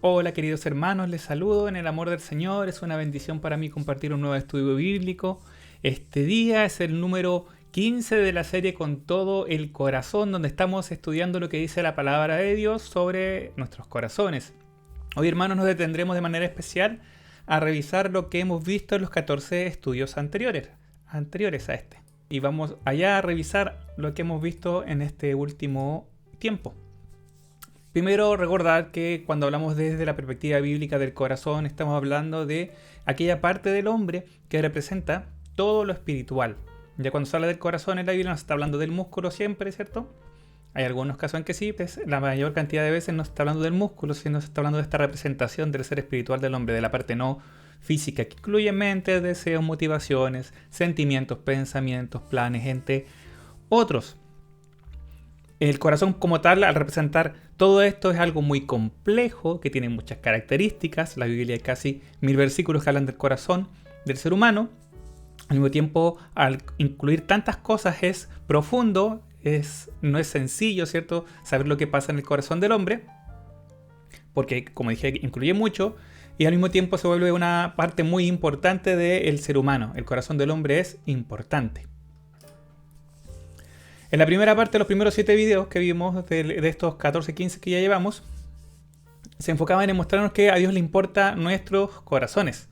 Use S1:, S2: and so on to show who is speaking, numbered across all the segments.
S1: Hola queridos hermanos, les saludo en el amor del Señor. Es una bendición para mí compartir un nuevo estudio bíblico. Este día es el número 15 de la serie Con todo el corazón, donde estamos estudiando lo que dice la palabra de Dios sobre nuestros corazones. Hoy, hermanos, nos detendremos de manera especial a revisar lo que hemos visto en los 14 estudios anteriores a este. Y vamos allá a revisar lo que hemos visto en este último tiempo. Primero, recordar que cuando hablamos desde la perspectiva bíblica del corazón, estamos hablando de aquella parte del hombre que representa todo lo espiritual. Ya cuando se habla del corazón en la Biblia no se está hablando del músculo siempre, ¿cierto? Hay algunos casos en que sí, pues la mayor cantidad de veces no se está hablando del músculo, sino se está hablando de esta representación del ser espiritual del hombre, de la parte no física, que incluye mente, deseos, motivaciones, sentimientos, pensamientos, planes, entre otros. El corazón como tal, al representar todo esto, es algo muy complejo, que tiene muchas características. La Biblia hay casi 1000 versículos que hablan del corazón del ser humano. Al mismo tiempo, al incluir tantas cosas, es profundo, no es sencillo, ¿cierto?, saber lo que pasa en el corazón del hombre, porque, como dije, incluye mucho, y al mismo tiempo se vuelve una parte muy importante del ser humano. El corazón del hombre es importante. En la primera parte, los primeros 7 videos que vimos de estos 14, 15 que ya llevamos, se enfocaban en mostrarnos que a Dios le importan nuestros corazones.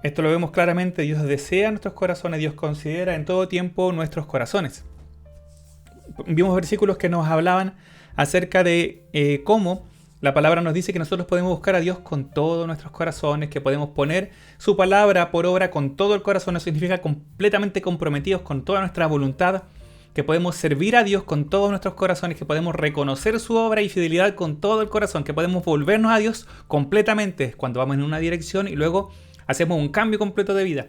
S1: Esto lo vemos claramente, Dios desea nuestros corazones, Dios considera en todo tiempo nuestros corazones. Vimos versículos que nos hablaban acerca de cómo la palabra nos dice que nosotros podemos buscar a Dios con todos nuestros corazones, que podemos poner su palabra por obra con todo el corazón. Eso significa completamente comprometidos con toda nuestra voluntad, que podemos servir a Dios con todos nuestros corazones, que podemos reconocer su obra y fidelidad con todo el corazón, que podemos volvernos a Dios completamente cuando vamos en una dirección y luego hacemos un cambio completo de vida,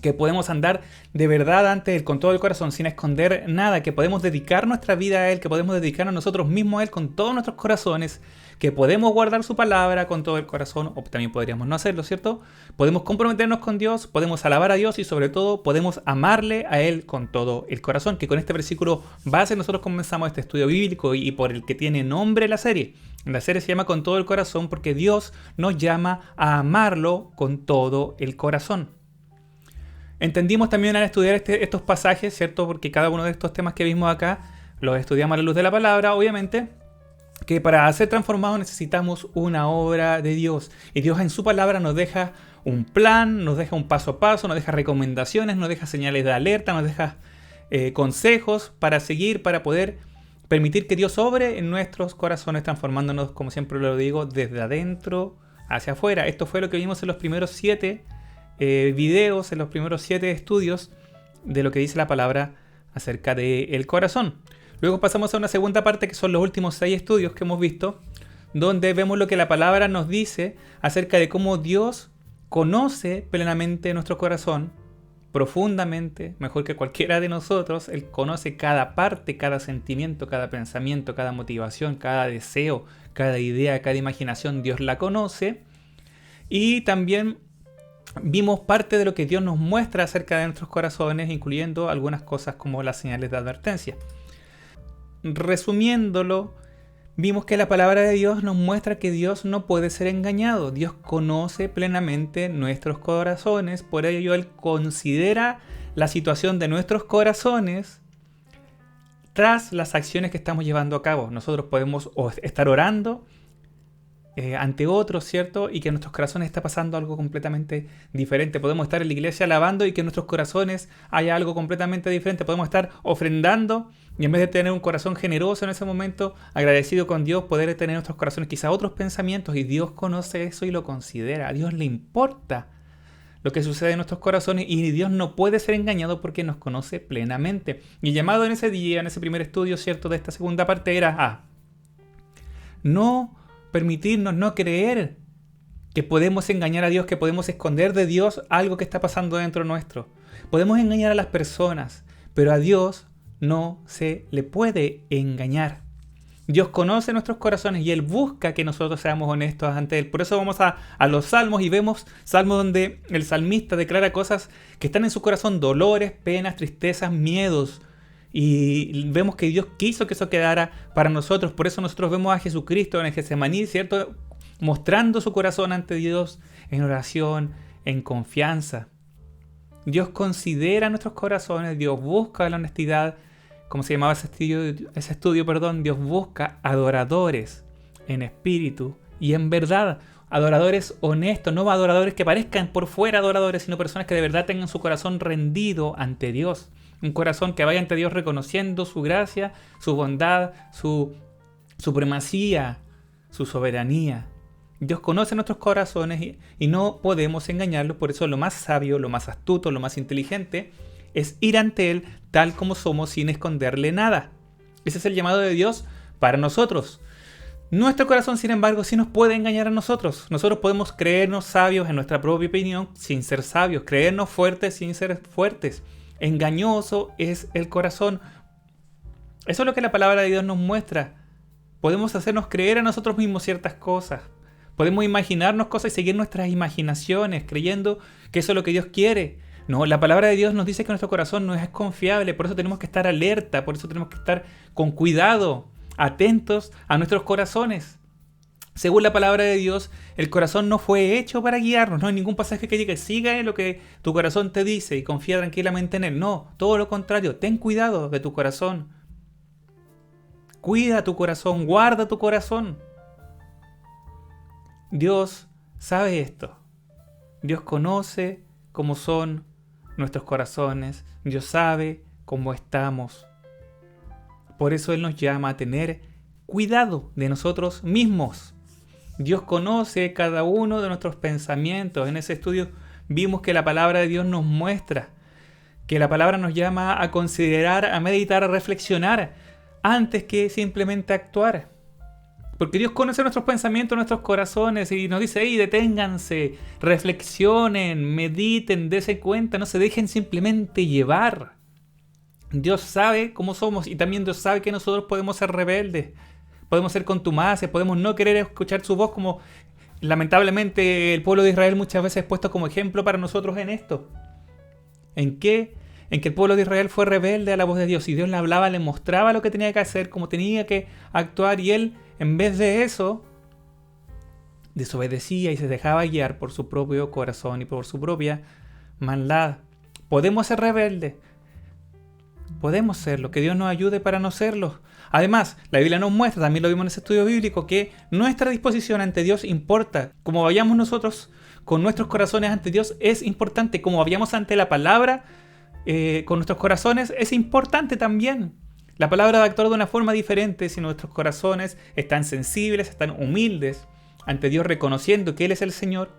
S1: que podemos andar de verdad ante Él con todo el corazón sin esconder nada, que podemos dedicar nuestra vida a Él, que podemos dedicarnos nosotros mismos a Él con todos nuestros corazones, que podemos guardar su palabra con todo el corazón, o también podríamos no hacerlo, ¿cierto? Podemos comprometernos con Dios, podemos alabar a Dios y sobre todo podemos amarle a Él con todo el corazón, que con este versículo base nosotros comenzamos este estudio bíblico y por el que tiene nombre la serie. La serie se llama Con todo el corazón porque Dios nos llama a amarlo con todo el corazón. Entendimos también al estudiar estos pasajes, ¿cierto? Porque cada uno de estos temas que vimos acá los estudiamos a la luz de la palabra, obviamente, que para ser transformados necesitamos una obra de Dios. Y Dios en su palabra nos deja un plan, nos deja un paso a paso, nos deja recomendaciones, nos deja señales de alerta, nos deja consejos para seguir, para poder permitir que Dios obre en nuestros corazones, transformándonos, como siempre lo digo, desde adentro hacia afuera. Esto fue lo que vimos en los primeros 7 videos, en los primeros 7 estudios de lo que dice la palabra acerca del corazón. Luego pasamos a una segunda parte que son los últimos 6 estudios que hemos visto, donde vemos lo que la palabra nos dice acerca de cómo Dios conoce plenamente nuestro corazón, profundamente, mejor que cualquiera de nosotros. Él conoce cada parte, cada sentimiento, cada pensamiento, cada motivación, cada deseo, cada idea, cada imaginación. Dios la conoce. Y también vimos parte de lo que Dios nos muestra acerca de nuestros corazones, incluyendo algunas cosas como las señales de advertencia. Resumiéndolo, vimos que la palabra de Dios nos muestra que Dios no puede ser engañado. Dios conoce plenamente nuestros corazones, por ello Él considera la situación de nuestros corazones tras las acciones que estamos llevando a cabo. Nosotros podemos estar orando ante otros, ¿cierto? Y que en nuestros corazones está pasando algo completamente diferente. Podemos estar en la iglesia alabando y que en nuestros corazones haya algo completamente diferente. Podemos estar ofrendando y en vez de tener un corazón generoso en ese momento, agradecido con Dios, poder tener en nuestros corazones quizá otros pensamientos, y Dios conoce eso y lo considera. A Dios le importa lo que sucede en nuestros corazones y Dios no puede ser engañado porque nos conoce plenamente. Y el llamado en ese día, en ese primer estudio, ¿cierto?, de esta segunda parte era a no permitirnos no creer que podemos engañar a Dios, que podemos esconder de Dios algo que está pasando dentro nuestro. Podemos engañar a las personas, pero a Dios no se le puede engañar. Dios conoce nuestros corazones y Él busca que nosotros seamos honestos ante Él. Por eso vamos a los salmos y vemos salmos donde el salmista declara cosas que están en su corazón: dolores, penas, tristezas, miedos. Y vemos que Dios quiso que eso quedara para nosotros. Por eso nosotros vemos a Jesucristo en el Getsemaní, ¿cierto?, mostrando su corazón ante Dios en oración, en confianza. Dios considera nuestros corazones, Dios busca la honestidad, como se llamaba ese estudio, Dios busca adoradores en espíritu y en verdad, adoradores honestos, no adoradores que parezcan por fuera adoradores, sino personas que de verdad tengan su corazón rendido ante Dios, un corazón que vaya ante Dios reconociendo su gracia, su bondad, su supremacía, su soberanía. Dios conoce nuestros corazones y no podemos engañarlos, por eso lo más sabio, lo más astuto, lo más inteligente es ir ante Él tal como somos sin esconderle nada. Ese es el llamado de Dios para nosotros. Nuestro corazón, sin embargo, sí nos puede engañar a nosotros. Nosotros podemos creernos sabios en nuestra propia opinión sin ser sabios, creernos fuertes sin ser fuertes. Engañoso es el corazón. Eso es lo que la palabra de Dios nos muestra. Podemos hacernos creer a nosotros mismos ciertas cosas. Podemos imaginarnos cosas y seguir nuestras imaginaciones, creyendo que eso es lo que Dios quiere. No, la palabra de Dios nos dice que nuestro corazón no es confiable, por eso tenemos que estar alerta, por eso tenemos que estar con cuidado, atentos a nuestros corazones. Según la palabra de Dios, el corazón no fue hecho para guiarnos. No hay ningún pasaje que diga, siga lo que tu corazón te dice y confía tranquilamente en él. No, todo lo contrario, ten cuidado de tu corazón. Cuida tu corazón, guarda tu corazón. Dios sabe esto. Dios conoce cómo son nuestros corazones. Dios sabe cómo estamos. Por eso Él nos llama a tener cuidado de nosotros mismos. Dios conoce cada uno de nuestros pensamientos. En ese estudio vimos que la palabra de Dios nos muestra, que la palabra nos llama a considerar, a meditar, a reflexionar, antes que simplemente actuar. Porque Dios conoce nuestros pensamientos, nuestros corazones y nos dice, deténganse, reflexionen, mediten, dense cuenta, no se dejen simplemente llevar. Dios sabe cómo somos y también Dios sabe que nosotros podemos ser rebeldes, podemos ser contumaces, podemos no querer escuchar su voz, como lamentablemente el pueblo de Israel muchas veces es puesto como ejemplo para nosotros en esto. ¿En qué? En que el pueblo de Israel fue rebelde a la voz de Dios y Dios le hablaba, le mostraba lo que tenía que hacer, cómo tenía que actuar y él, en vez de eso, desobedecía y se dejaba guiar por su propio corazón y por su propia maldad. Podemos ser rebeldes, podemos serlo, que Dios nos ayude para no serlo. Además, la Biblia nos muestra, también lo vimos en ese estudio bíblico, que nuestra disposición ante Dios importa. Como vayamos nosotros con nuestros corazones ante Dios es importante. Como vayamos ante la palabra con nuestros corazones es importante también. La palabra va a actuar de una forma diferente si nuestros corazones están sensibles, están humildes ante Dios, reconociendo que Él es el Señor,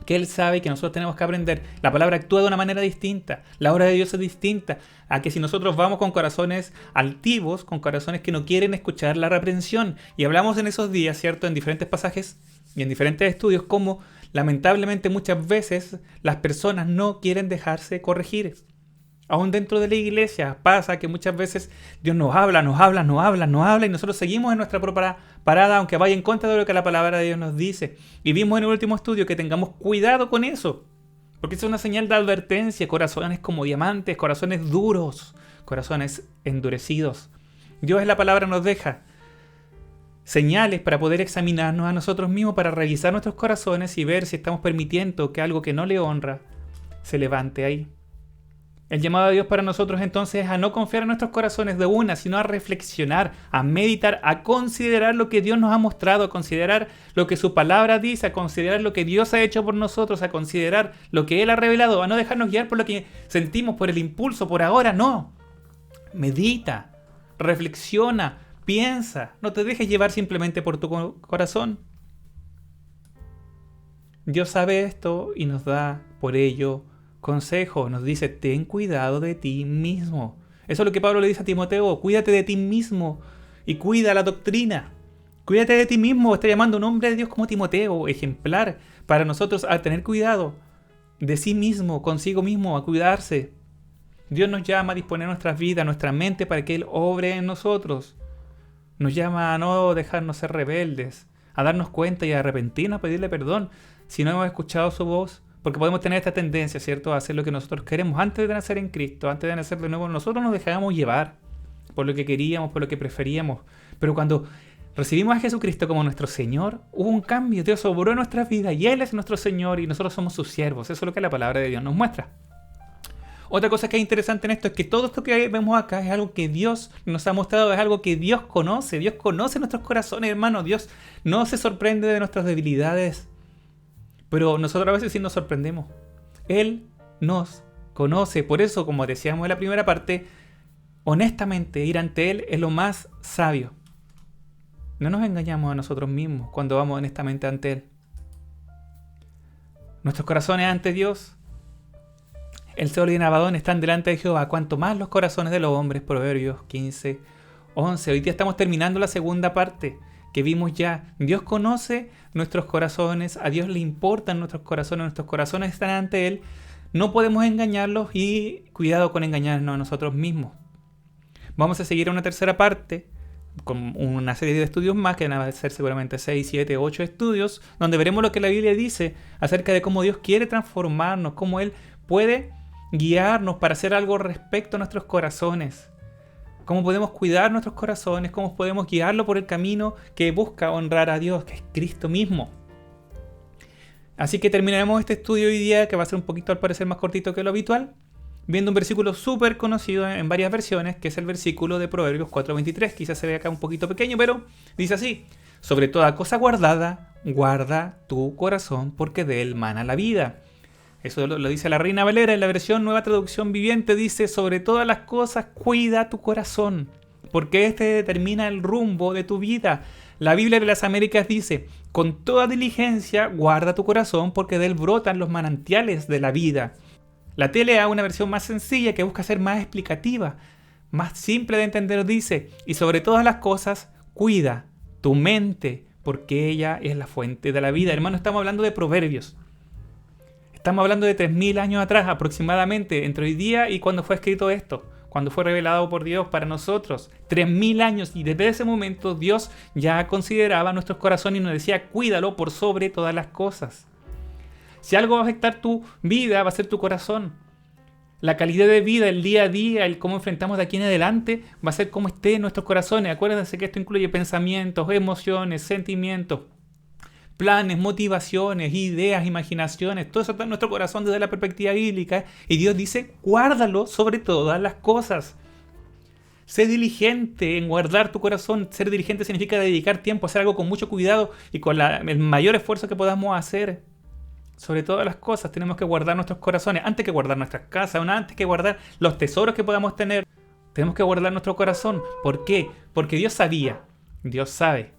S1: que Él sabe y que nosotros tenemos que aprender. La palabra actúa de una manera distinta. La obra de Dios es distinta a que si nosotros vamos con corazones altivos, con corazones que no quieren escuchar la reprensión. Y hablamos en esos días, ¿cierto?, en diferentes pasajes y en diferentes estudios, cómo lamentablemente muchas veces las personas no quieren dejarse corregir. Aún dentro de la iglesia pasa que muchas veces Dios nos habla y nosotros seguimos en nuestra propia parada, aunque vaya en contra de lo que la palabra de Dios nos dice. Y vimos en el último estudio que tengamos cuidado con eso, porque es una señal de advertencia. Corazones como diamantes, corazones duros, corazones endurecidos. Dios en la palabra nos deja señales para poder examinarnos a nosotros mismos, para revisar nuestros corazones y ver si estamos permitiendo que algo que no le honra se levante ahí. El llamado de Dios para nosotros entonces es a no confiar en nuestros corazones de una, sino a reflexionar, a meditar, a considerar lo que Dios nos ha mostrado, a considerar lo que su palabra dice, a considerar lo que Dios ha hecho por nosotros, a considerar lo que Él ha revelado, a no dejarnos guiar por lo que sentimos, por el impulso, por ahora, no. Medita, reflexiona, piensa, no te dejes llevar simplemente por tu corazón. Dios sabe esto y nos da por ello consejo, nos dice, ten cuidado de ti mismo. Eso es lo que Pablo le dice a Timoteo, cuídate de ti mismo y cuida la doctrina. Cuídate de ti mismo, está llamando a un hombre de Dios como Timoteo, ejemplar, para nosotros a tener cuidado de sí mismo, consigo mismo, a cuidarse. Dios nos llama a disponer nuestras vidas, nuestra mente para que Él obre en nosotros. Nos llama a no dejarnos ser rebeldes, a darnos cuenta y a arrepentirnos, a pedirle perdón si no hemos escuchado su voz. Porque podemos tener esta tendencia, ¿cierto?, a hacer lo que nosotros queremos. Antes de nacer en Cristo, antes de nacer de nuevo, nosotros nos dejábamos llevar por lo que queríamos, por lo que preferíamos. Pero cuando recibimos a Jesucristo como nuestro Señor, hubo un cambio, Dios obró en nuestras vidas y Él es nuestro Señor y nosotros somos sus siervos. Eso es lo que la palabra de Dios nos muestra. Otra cosa que es interesante en esto es que todo esto que vemos acá es algo que Dios nos ha mostrado, es algo que Dios conoce. Dios conoce nuestros corazones, hermano. Dios no se sorprende de nuestras debilidades, pero nosotros a veces sí nos sorprendemos. Él nos conoce. Por eso, como decíamos en la primera parte, honestamente ir ante Él es lo más sabio. No nos engañamos a nosotros mismos cuando vamos honestamente ante Él. Nuestros corazones ante Dios, el sol y el Abadón están delante de Jehová, cuanto más los corazones de los hombres. Proverbios 15:11. Hoy día estamos terminando la segunda parte que vimos ya. Dios conoce nuestros corazones, a Dios le importan nuestros corazones están ante Él. No podemos engañarlos y cuidado con engañarnos a nosotros mismos. Vamos a seguir a una tercera parte con una serie de estudios más, que van a ser seguramente 6, 7, 8 estudios, donde veremos lo que la Biblia dice acerca de cómo Dios quiere transformarnos, cómo Él puede guiarnos para hacer algo respecto a nuestros corazones, cómo podemos cuidar nuestros corazones, cómo podemos guiarlo por el camino que busca honrar a Dios, que es Cristo mismo. Así que terminaremos este estudio hoy día, que va a ser un poquito al parecer más cortito que lo habitual, viendo un versículo súper conocido en varias versiones, que es el versículo de Proverbios 4:23. Quizás se ve acá un poquito pequeño, pero dice así: sobre toda cosa guardada, guarda tu corazón, porque de él mana la vida. Eso lo dice la Reina Valera. En la versión Nueva Traducción Viviente dice: sobre todas las cosas cuida tu corazón, porque este determina el rumbo de tu vida. La Biblia de las Américas dice: con toda diligencia guarda tu corazón, porque de él brotan los manantiales de la vida. La TLA, una versión más sencilla que busca ser más explicativa, más simple de entender, dice: y sobre todas las cosas cuida tu mente, porque ella es la fuente de la vida. Hermano, estamos hablando de Proverbios. Estamos hablando de 3000 años atrás aproximadamente, entre hoy día y cuando fue escrito esto, cuando fue revelado por Dios para nosotros. 3000 años, y desde ese momento Dios ya consideraba nuestros corazones y nos decía: cuídalo por sobre todas las cosas. Si algo va a afectar tu vida, va a ser tu corazón. La calidad de vida, el día a día, el cómo enfrentamos de aquí en adelante, va a ser cómo esté en nuestros corazones. Acuérdense que esto incluye pensamientos, emociones, sentimientos, planes, motivaciones, ideas, imaginaciones. Todo eso está en nuestro corazón desde la perspectiva bíblica. Y Dios dice: guárdalo sobre todas las cosas. Sé diligente en guardar tu corazón. Ser diligente significa dedicar tiempo a hacer algo con mucho cuidado y con el mayor esfuerzo que podamos hacer. Sobre todas las cosas tenemos que guardar nuestros corazones. Antes que guardar nuestras casas, antes que guardar los tesoros que podamos tener, tenemos que guardar nuestro corazón. ¿Por qué? Porque Dios sabía, Dios sabe,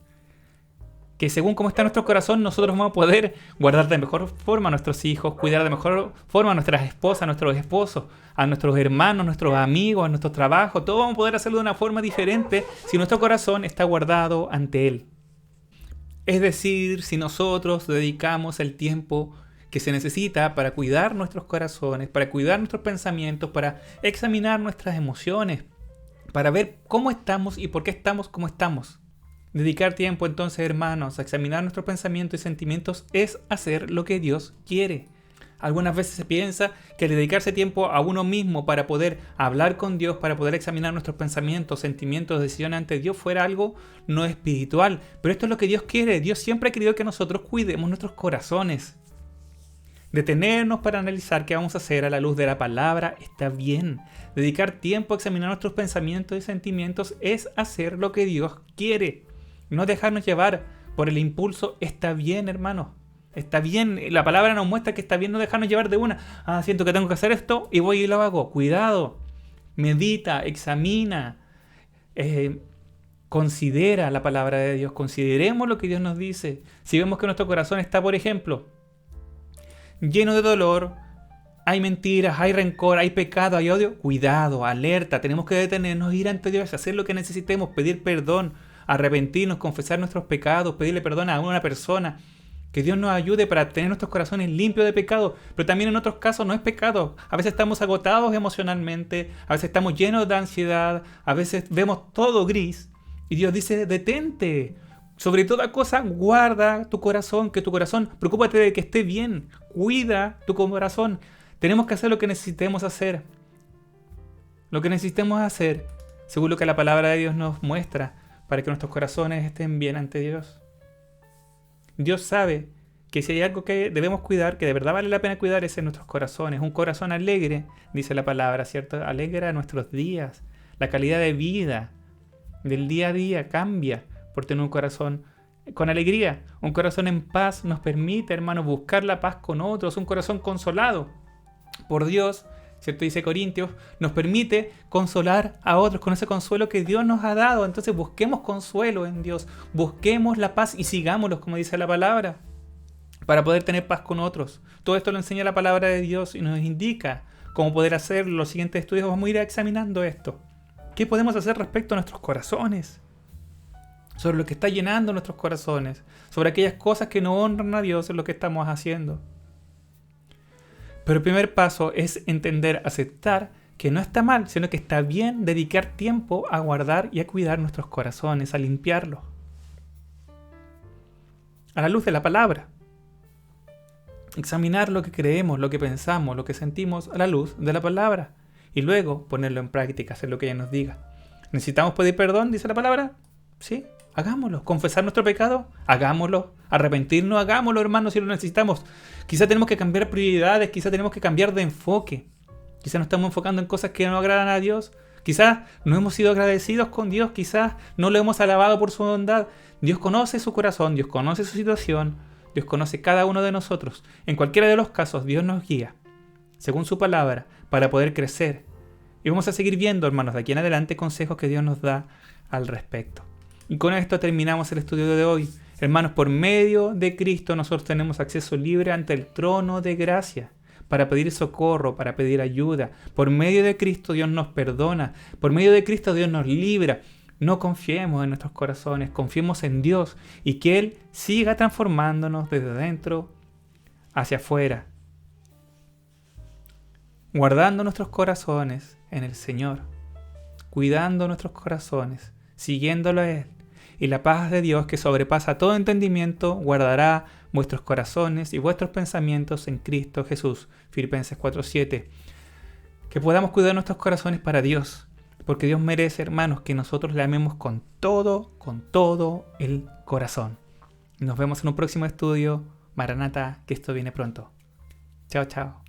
S1: que según cómo está nuestro corazón, nosotros vamos a poder guardar de mejor forma a nuestros hijos, cuidar de mejor forma a nuestras esposas, a nuestros esposos, a nuestros hermanos, a nuestros amigos, a nuestro trabajo. Todo vamos a poder hacerlo de una forma diferente si nuestro corazón está guardado ante Él. Es decir, si nosotros dedicamos el tiempo que se necesita para cuidar nuestros corazones, para cuidar nuestros pensamientos, para examinar nuestras emociones, para ver cómo estamos y por qué estamos como estamos. Dedicar tiempo entonces, hermanos, a examinar nuestros pensamientos y sentimientos es hacer lo que Dios quiere. Algunas veces se piensa que el dedicarse tiempo a uno mismo para poder hablar con Dios, para poder examinar nuestros pensamientos, sentimientos, decisiones ante Dios fuera algo no espiritual. Pero esto es lo que Dios quiere. Dios siempre ha querido que nosotros cuidemos nuestros corazones. Detenernos para analizar qué vamos a hacer a la luz de la palabra está bien. Dedicar tiempo a examinar nuestros pensamientos y sentimientos es hacer lo que Dios quiere. No dejarnos llevar por el impulso está bien, hermano. Está bien. La palabra nos muestra que está bien no dejarnos llevar de una. Siento que tengo que hacer esto y voy y lo hago. Cuidado. Medita, examina. Considera la palabra de Dios. Consideremos lo que Dios nos dice. Si vemos que nuestro corazón está, por ejemplo, lleno de dolor, hay mentiras, hay rencor, hay pecado, hay odio, cuidado, alerta, tenemos que detenernos, ir ante Dios, hacer lo que necesitemos, pedir perdón, arrepentirnos, confesar nuestros pecados, pedirle perdón a una persona, que Dios nos ayude para tener nuestros corazones limpios de pecado. Pero también en otros casos no es pecado, a veces estamos agotados emocionalmente, a veces estamos llenos de ansiedad, a veces vemos todo gris y Dios dice: detente. Sobre toda cosa, guarda tu corazón, que tu corazón, preocúpate de que esté bien, cuida tu corazón. Tenemos que hacer lo que necesitemos hacer. Lo que necesitemos hacer, según lo que la palabra de Dios nos muestra, para que nuestros corazones estén bien ante Dios. Dios sabe que si hay algo que debemos cuidar, que de verdad vale la pena cuidar, es en nuestros corazones. Un corazón alegre, dice la palabra, ¿cierto? Alegra nuestros días. La calidad de vida del día a día cambia por tener un corazón con alegría. Un corazón en paz nos permite, hermanos, buscar la paz con otros. Un corazón consolado por Dios, ¿cierto? Dice Corintios, nos permite consolar a otros con ese consuelo que Dios nos ha dado. Entonces busquemos consuelo en Dios, busquemos la paz y sigámoslos, como dice la palabra, para poder tener paz con otros. Todo esto lo enseña la palabra de Dios y nos indica cómo poder hacerlo. Los siguientes estudios vamos a ir examinando esto. ¿Qué podemos hacer respecto a nuestros corazones? Sobre lo que está llenando nuestros corazones, sobre aquellas cosas que no honran a Dios en lo que estamos haciendo. Pero el primer paso es entender, aceptar que no está mal, sino que está bien dedicar tiempo a guardar y a cuidar nuestros corazones, a limpiarlos. A la luz de la palabra. Examinar lo que creemos, lo que pensamos, lo que sentimos a la luz de la palabra. Y luego ponerlo en práctica, hacer lo que ella nos diga. ¿Necesitamos pedir perdón, dice la palabra? Sí, hagámoslo. ¿Confesar nuestro pecado? Hagámoslo. ¿Arrepentirnos? Hagámoslo, hermanos, si lo necesitamos. Quizá tenemos que cambiar prioridades, quizá tenemos que cambiar de enfoque. Quizá nos estamos enfocando en cosas que no agradan a Dios. Quizás no hemos sido agradecidos con Dios, quizás no lo hemos alabado por su bondad. Dios conoce su corazón, Dios conoce su situación, Dios conoce cada uno de nosotros. En cualquiera de los casos, Dios nos guía, según su palabra, para poder crecer. Y vamos a seguir viendo, hermanos, de aquí en adelante consejos que Dios nos da al respecto. Y con esto terminamos el estudio de hoy. Hermanos, por medio de Cristo nosotros tenemos acceso libre ante el trono de gracia para pedir socorro, para pedir ayuda. Por medio de Cristo Dios nos perdona. Por medio de Cristo Dios nos libra. No confiemos en nuestros corazones, confiemos en Dios y que Él siga transformándonos desde adentro hacia afuera. Guardando nuestros corazones en el Señor, cuidando nuestros corazones, siguiéndolo a Él. Y la paz de Dios, que sobrepasa todo entendimiento, guardará vuestros corazones y vuestros pensamientos en Cristo Jesús. Filipenses 4:7. Que podamos cuidar nuestros corazones para Dios, porque Dios merece, hermanos, que nosotros le amemos con todo el corazón. Nos vemos en un próximo estudio. Maranata, que esto viene pronto. Chao, chao.